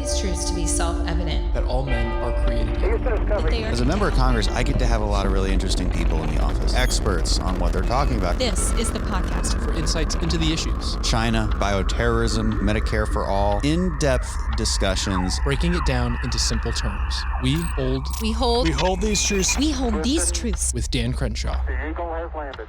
these truths to be self-evident. That all men are created equal. As a member of Congress, I get to have a lot of really interesting people in the office. Experts on what they're talking about. This is the podcast for insights into the issues. China, bioterrorism, Medicare for all. In-depth discussions. Breaking it down into simple terms. We hold these truths. We hold these truths. With Dan Crenshaw. The Eagle has landed.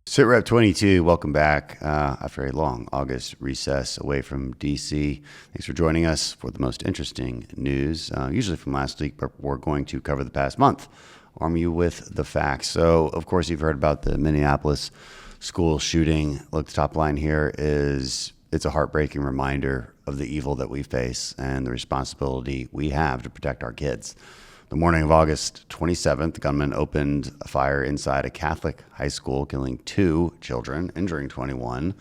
SITREP 22, welcome back after a long August recess away from DC. Thanks for joining us for the most interesting news, usually from last week, but we're going to cover the past month, arm you with the facts. So, of course, you've heard about the Minneapolis school shooting. Look, the top line here is it's a heartbreaking reminder of the evil that we face and the responsibility we have to protect our kids. The morning of August 27th, the gunman opened a fire inside a Catholic high school, killing 2 children, injuring 21,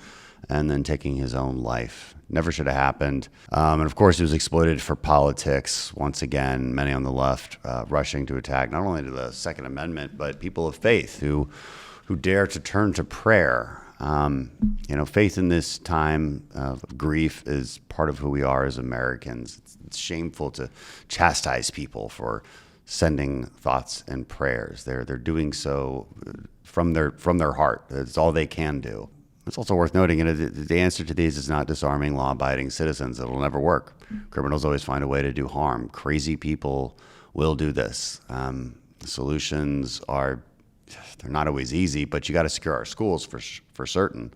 and then taking his own life. Never should have happened. And of course, it was exploited for politics. Once again, many on the left rushing to attack not only the Second Amendment, but people of faith who dare to turn to prayer. Faith in this time of grief is part of who we are as Americans. It's shameful to chastise people for sending thoughts and prayers. They're doing so from their heart. It's all they can do. It's also worth noting, the answer to these is not disarming law-abiding citizens. It'll never work. Criminals always find a way to do harm. Crazy people will do this. Solutions they're not always easy, but you got to secure our schools for certain.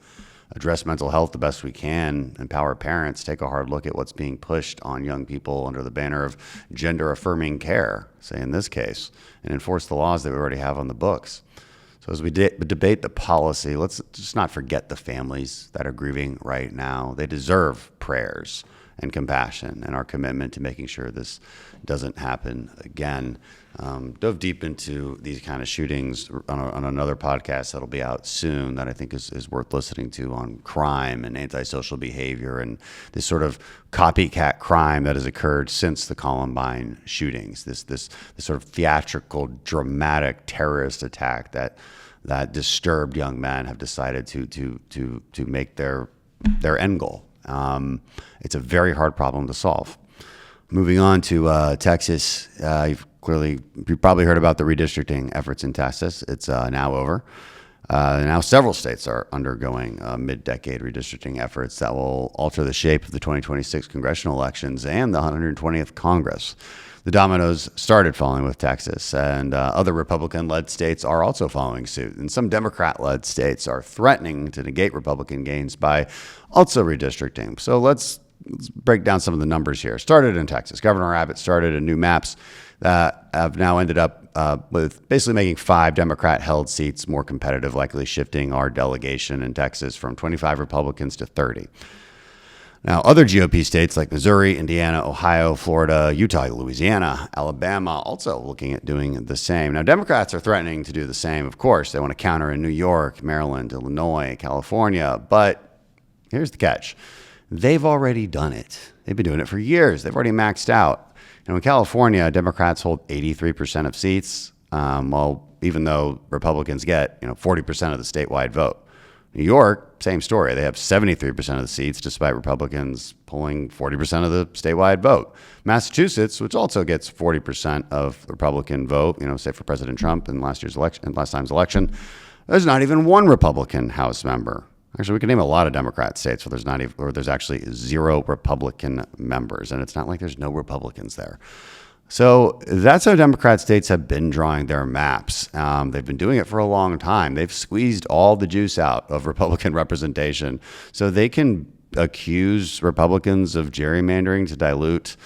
Address mental health the best we can, empower parents, take a hard look at what's being pushed on young people under the banner of gender-affirming care, say in this case, and enforce the laws that we already have on the books. So as we debate the policy, let's just not forget the families that are grieving right now. They deserve prayers and compassion and our commitment to making sure this doesn't happen again. Dove deep into these kind of shootings on another podcast that'll be out soon that I think is worth listening to on crime and antisocial behavior and this sort of copycat crime that has occurred since the Columbine shootings. This sort of theatrical, dramatic terrorist attack that disturbed young men have decided to make their end goal. It's a very hard problem to solve. Moving on to Texas, you've probably heard about the redistricting efforts in Texas. It's now over. Now several states are undergoing mid-decade redistricting efforts that will alter the shape of the 2026 congressional elections and the 120th Congress. The dominoes started falling with Texas, and other Republican-led states are also following suit. And some Democrat-led states are threatening to negate Republican gains by also redistricting. So let's break down some of the numbers here. Started in Texas. Governor Abbott started new maps that have now ended up with basically making 5 Democrat-held seats more competitive, likely shifting our delegation in Texas from 25 Republicans to 30. Now, other GOP states like Missouri, Indiana, Ohio, Florida, Utah, Louisiana, Alabama, also looking at doing the same. Now, Democrats are threatening to do the same, of course. They want to counter in New York, Maryland, Illinois, California. But here's the catch. They've already done it. They've been doing it for years. They've already maxed out. And in California, Democrats hold 83% of seats, even though Republicans get 40% of the statewide vote. New York, same story. They have 73% of the seats, despite Republicans pulling 40% of the statewide vote. Massachusetts, which also gets 40% of the Republican vote, say for President Trump in last time's election, there's not even one Republican House member. Actually, we can name a lot of Democrat states where there's actually 0 Republican members, and it's not like there's no Republicans there. So that's how Democrat states have been drawing their maps. They've been doing it for a long time. They've squeezed all the juice out of Republican representation so they can accuse Republicans of gerrymandering to dilute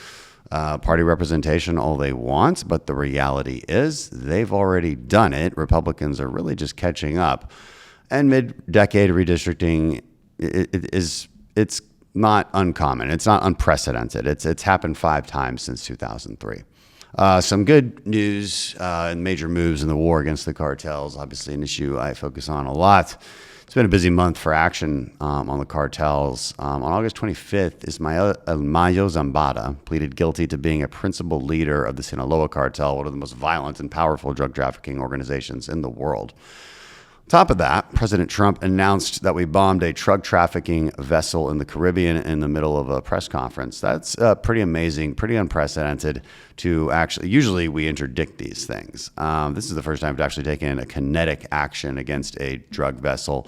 party representation all they want. But the reality is they've already done it. Republicans are really just catching up. And mid-decade redistricting it's not uncommon. It's not unprecedented. It's happened 5 times since 2003. Some good news and major moves in the war against the cartels, obviously an issue I focus on a lot. It's been a busy month for action on the cartels. On August 25th, Ismael El Mayo Zambada pleaded guilty to being a principal leader of the Sinaloa cartel, one of the most violent and powerful drug trafficking organizations in the world. Top of that, President Trump announced that we bombed a drug trafficking vessel in the Caribbean in the middle of a press conference. That's pretty amazing, pretty unprecedented to actually, usually we interdict these things. This is the first time to actually taken a kinetic action against a drug vessel.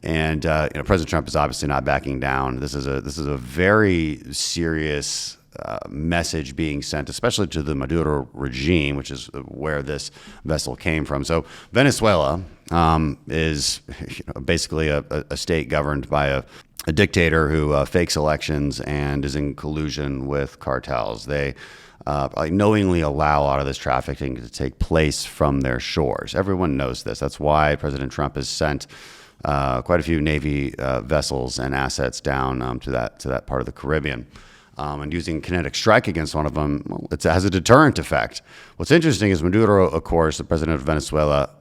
And President Trump is obviously not backing down. This is a very serious message being sent, especially to the Maduro regime, which is where this vessel came from. So Venezuela is basically a state governed by a dictator who fakes elections and is in collusion with cartels. They knowingly allow a lot of this trafficking to take place from their shores. Everyone knows this. That's why President Trump has sent quite a few Navy vessels and assets down to that part of the Caribbean. And using kinetic strike against one of them, well, it has a deterrent effect. What's interesting is Maduro, of course, the president of Venezuela,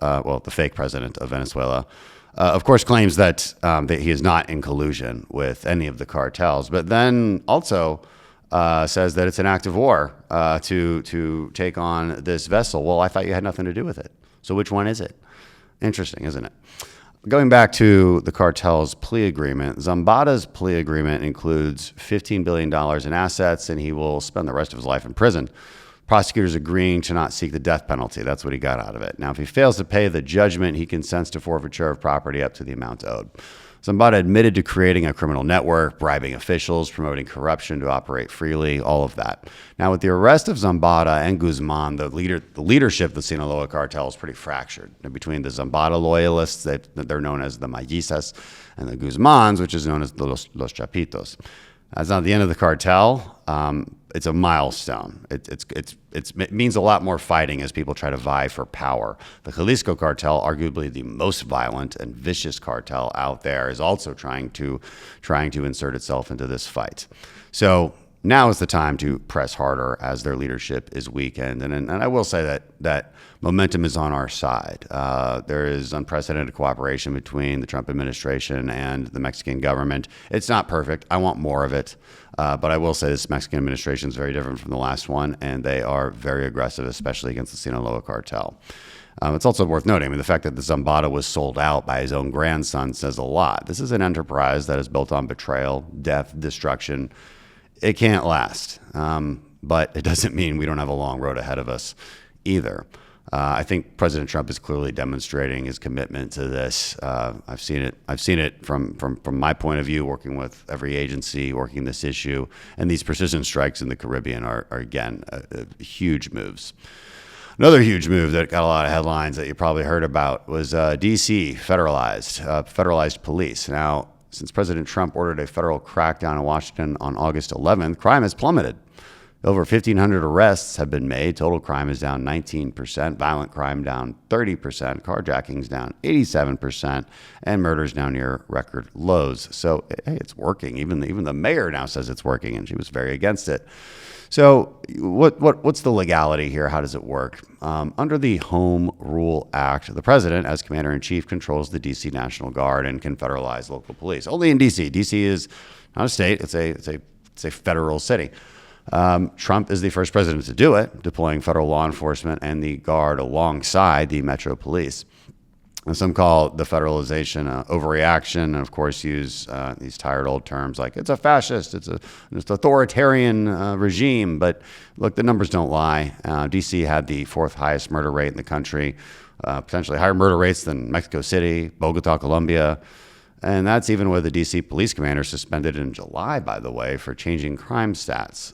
the fake president of Venezuela, of course, claims that he is not in collusion with any of the cartels, but then also says that it's an act of war to take on this vessel. Well, I thought you had nothing to do with it. So which one is it? Interesting, isn't it? Going back to the cartel's plea agreement, Zambada's plea agreement includes $15 billion in assets, and he will spend the rest of his life in prison. Prosecutors agreeing to not seek the death penalty. That's what he got out of it. Now, if he fails to pay the judgment, he consents to forfeiture of property up to the amount owed. Zambada admitted to creating a criminal network, bribing officials, promoting corruption to operate freely, all of that. Now, with the arrest of Zambada and Guzman, the leadership of the Sinaloa cartel is pretty fractured. Between the Zambada loyalists, they're known as the Mayisas, and the Guzmans, which is known as Los Chapitos. That's not the end of the cartel. It's a milestone. It means a lot more fighting as people try to vie for power. The Jalisco cartel, arguably the most violent and vicious cartel out there, is also trying to insert itself into this fight. So now is the time to press harder as their leadership is weakened. And I will say that momentum is on our side. There is unprecedented cooperation between the Trump administration and the Mexican government. It's not perfect. I want more of it. But I will say this Mexican administration is very different from the last one, and they are very aggressive, especially against the Sinaloa cartel. It's also worth noting, the fact that the Zambada was sold out by his own grandson says a lot. This is an enterprise that is built on betrayal, death, destruction. It can't last, but it doesn't mean we don't have a long road ahead of us either. I think President Trump is clearly demonstrating his commitment to this. I've seen it from my point of view, working with every agency, working this issue, and these precision strikes in the Caribbean are again, huge moves. Another huge move that got a lot of headlines that you probably heard about was DC federalized police. Now, since President Trump ordered a federal crackdown in Washington on August 11th, crime has plummeted. Over 1,500 arrests have been made. Total crime is down 19%, violent crime down 30%, carjackings down 87%, and murders now near record lows. So, hey, it's working. Even the mayor now says it's working, and she was very against it. So what's the legality here? How does it work? Under the Home Rule Act, the president, as commander-in-chief, controls the D.C. National Guard and can federalize local police. Only in D.C. D.C. is not a state. It's a federal city. Trump is the first president to do it, deploying federal law enforcement and the Guard alongside the Metro Police. And some call the federalization overreaction, and of course use these tired old terms like it's a fascist, it's an authoritarian regime. But look, the numbers don't lie. D.C. had the fourth highest murder rate in the country, potentially higher murder rates than Mexico City, Bogota, Colombia. And that's even with the D.C. police commander suspended in July, by the way, for changing crime stats.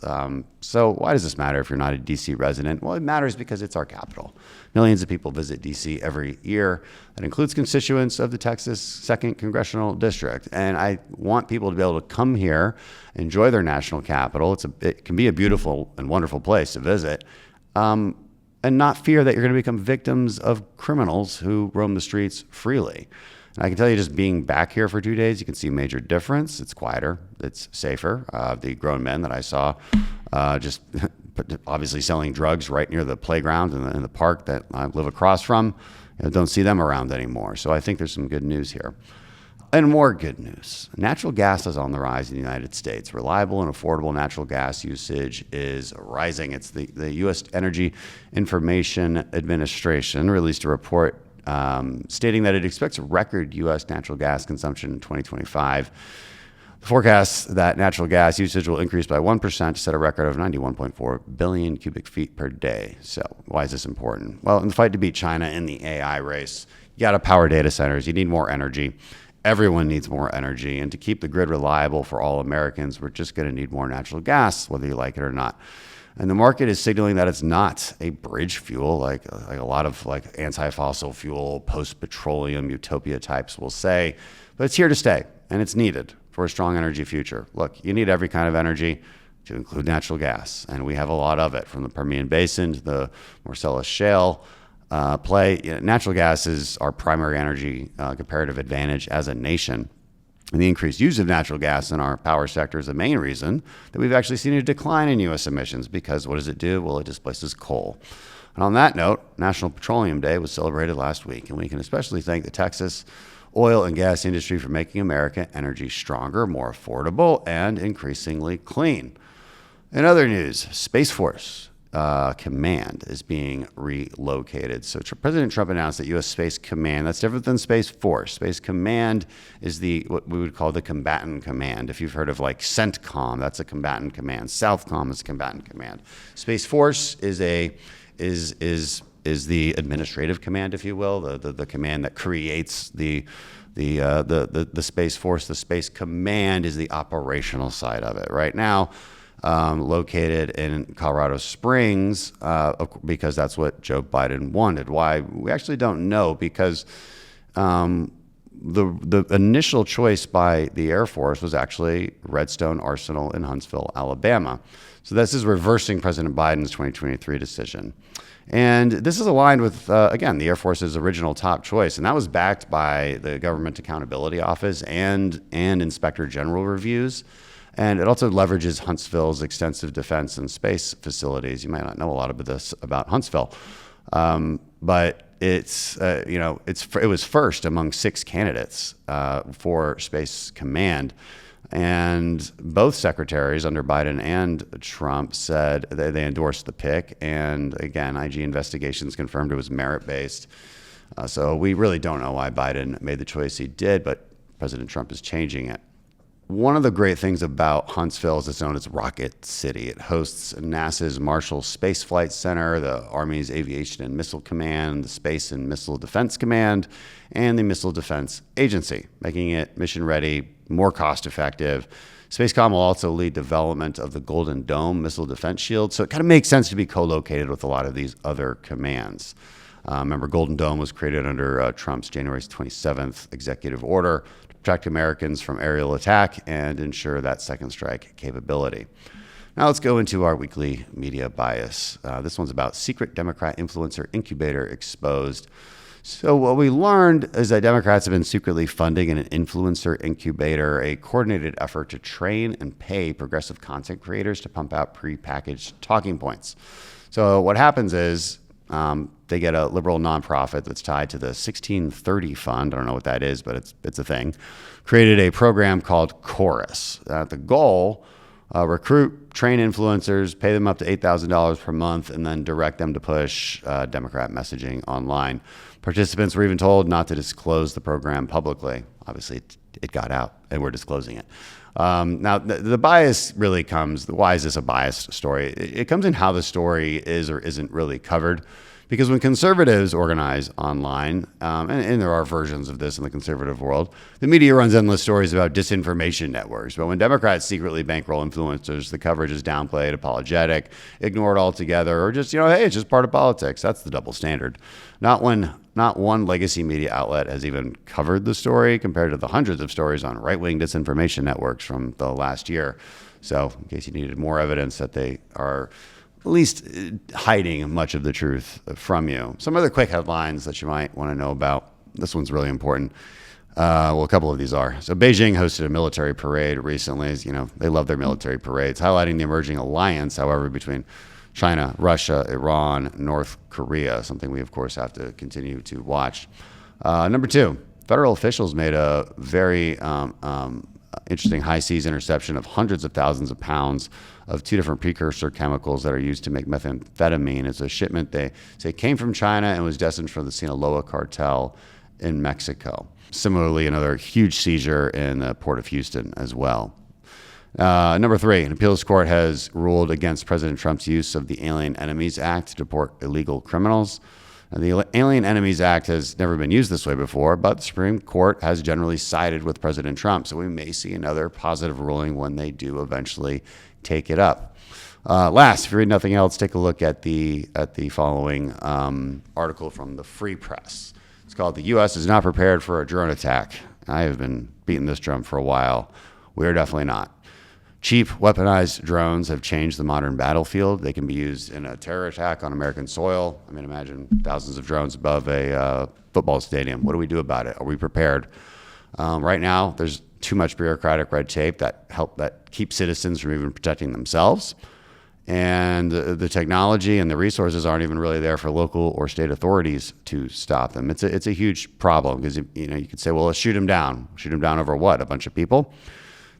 So why does this matter if you're not a D.C. resident? Well, it matters because it's our capital. Millions of people visit D.C. every year. That includes constituents of the Texas 2nd Congressional District. And I want people to be able to come here, enjoy their national capital. It can be a beautiful and wonderful place to visit, and not fear that you're going to become victims of criminals who roam the streets freely. And I can tell you, just being back here for 2 days, you can see a major difference. It's quieter. It's safer. The grown men that I saw just obviously selling drugs right near the playground in the park that I live across from, don't see them around anymore. So I think there's some good news here. And more good news. Natural gas is on the rise in the United States. Reliable and affordable natural gas usage is rising. It's the U.S. Energy Information Administration released a report stating that it expects a record U.S. natural gas consumption in 2025. The forecasts that natural gas usage will increase by 1% to set a record of 91.4 billion cubic feet per day. So why is this important? Well, in the fight to beat China in the AI race, you got to power data centers. You need more energy. Everyone needs more energy. And to keep the grid reliable for all Americans, we're just going to need more natural gas, whether you like it or not. And the market is signaling that it's not a bridge fuel, like a lot of anti-fossil fuel, post-petroleum utopia types will say, but it's here to stay, and it's needed for a strong energy future. Look, you need every kind of energy, to include natural gas, and we have a lot of it, from the Permian Basin to the Marcellus Shale play. Natural gas is our primary energy comparative advantage as a nation. And the increased use of natural gas in our power sector is the main reason that we've actually seen a decline in U.S. emissions, because what does it do? Well, it displaces coal. And on that note, National Petroleum Day was celebrated last week, and we can especially thank the Texas oil and gas industry for making American energy stronger, more affordable, and increasingly clean. In other news, Space Force Command is being relocated. So President Trump announced that U.S. Space Command, that's different than Space Force. Space Command is what we would call the combatant command. If you've heard of CENTCOM, that's a combatant command. SOUTHCOM is a combatant command. Space Force is the administrative command, if you will, the command that creates the Space Force. The Space Command is the operational side of it. Right now, located in Colorado Springs, because that's what Joe Biden wanted. Why? We actually don't know, because the initial choice by the Air Force was actually Redstone Arsenal in Huntsville, Alabama. So this is reversing President Biden's 2023 decision. And this is aligned with, again, the Air Force's original top choice, and that was backed by the Government Accountability Office and Inspector General reviews. And it also leverages Huntsville's extensive defense and space facilities. You might not know a lot of this about Huntsville, but it was first among 6 candidates for Space Command. And both secretaries under Biden and Trump said they endorsed the pick. And again, IG investigations confirmed it was merit-based. So we really don't know why Biden made the choice he did, but President Trump is changing it. One of the great things about Huntsville is it's known as Rocket City. It hosts NASA's Marshall Space Flight Center, the Army's Aviation and Missile Command, the Space and Missile Defense Command, and the Missile Defense Agency, making it mission-ready, more cost-effective. Spacecom will also lead development of the Golden Dome missile defense shield, so it kind of makes sense to be co-located with a lot of these other commands. Remember, Golden Dome was created under Trump's January 27th executive order to protect Americans from aerial attack and ensure that second strike capability. Now let's go into our weekly media bias. This one's about secret Democrat influencer incubator exposed. So what we learned is that Democrats have been secretly funding an influencer incubator, a coordinated effort to train and pay progressive content creators to pump out prepackaged talking points. So what happens is they get a liberal nonprofit that's tied to the 1630 Fund. I don't know what that is, but it's a thing. Created a program called Chorus. The goal, recruit, train influencers, pay them up to $8,000 per month, and then direct them to push Democrat messaging online. Participants were even told not to disclose the program publicly. Obviously, it got out, and we're disclosing it. Now, the bias really comes, why is this a biased story? It comes in how the story is or isn't really covered. Because when conservatives organize online, and there are versions of this in the conservative world, the media runs endless stories about disinformation networks. But when Democrats secretly bankroll influencers, the coverage is downplayed, apologetic, ignored altogether, or just, hey, it's just part of politics. That's the double standard. Not one legacy media outlet has even covered the story compared to the hundreds of stories on right-wing disinformation networks from the last year. So in case you needed more evidence that they are at least hiding much of the truth from you. Some other quick headlines that you might want to know about. This one's really important. Well, a couple of these are. So Beijing hosted a military parade recently. They love their military parades, highlighting the emerging alliance, however, between China, Russia, Iran, North Korea, something we, of course, have to continue to watch. Number 2, federal officials made a very interesting high seas interception of hundreds of thousands of pounds of two different precursor chemicals that are used to make methamphetamine. It's a shipment they say came from China and was destined for the Sinaloa cartel in Mexico. Similarly, another huge seizure in the port of Houston as well. Number 3, an appeals court has ruled against President Trump's use of the Alien Enemies Act to deport illegal criminals. Now, the Alien Enemies Act has never been used this way before, but the Supreme Court has generally sided with President Trump, so we may see another positive ruling when they do eventually take it up. Last, if you read nothing else, take a look at the following article from the Free Press. It's called "The U.S. is not prepared for a drone attack." I have been beating this drum for a while. We are definitely not. Cheap, weaponized drones have changed the modern battlefield. They can be used in a terror attack on American soil. I mean, imagine thousands of drones above a football stadium. What do we do about it? Are we prepared? Right now, there's too much bureaucratic red tape that keeps citizens from even protecting themselves. And the technology and the resources aren't even really there for local or state authorities to stop them. It's a huge problem because you could say, well, let's shoot them down. Shoot them down over what? A bunch of people?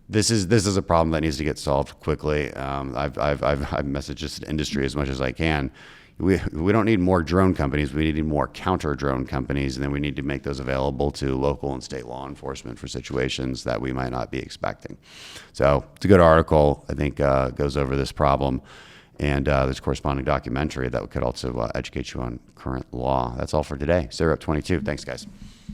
This is a problem that needs to get solved quickly. I've messaged this industry as much as I can. We don't need more drone companies. We need more counter drone companies, and then we need to make those available to local and state law enforcement for situations that we might not be expecting. So it's a good article. I think goes over this problem, and there's a corresponding documentary that could also educate you on current law. That's all for today. Sarah up 22. Thanks, guys.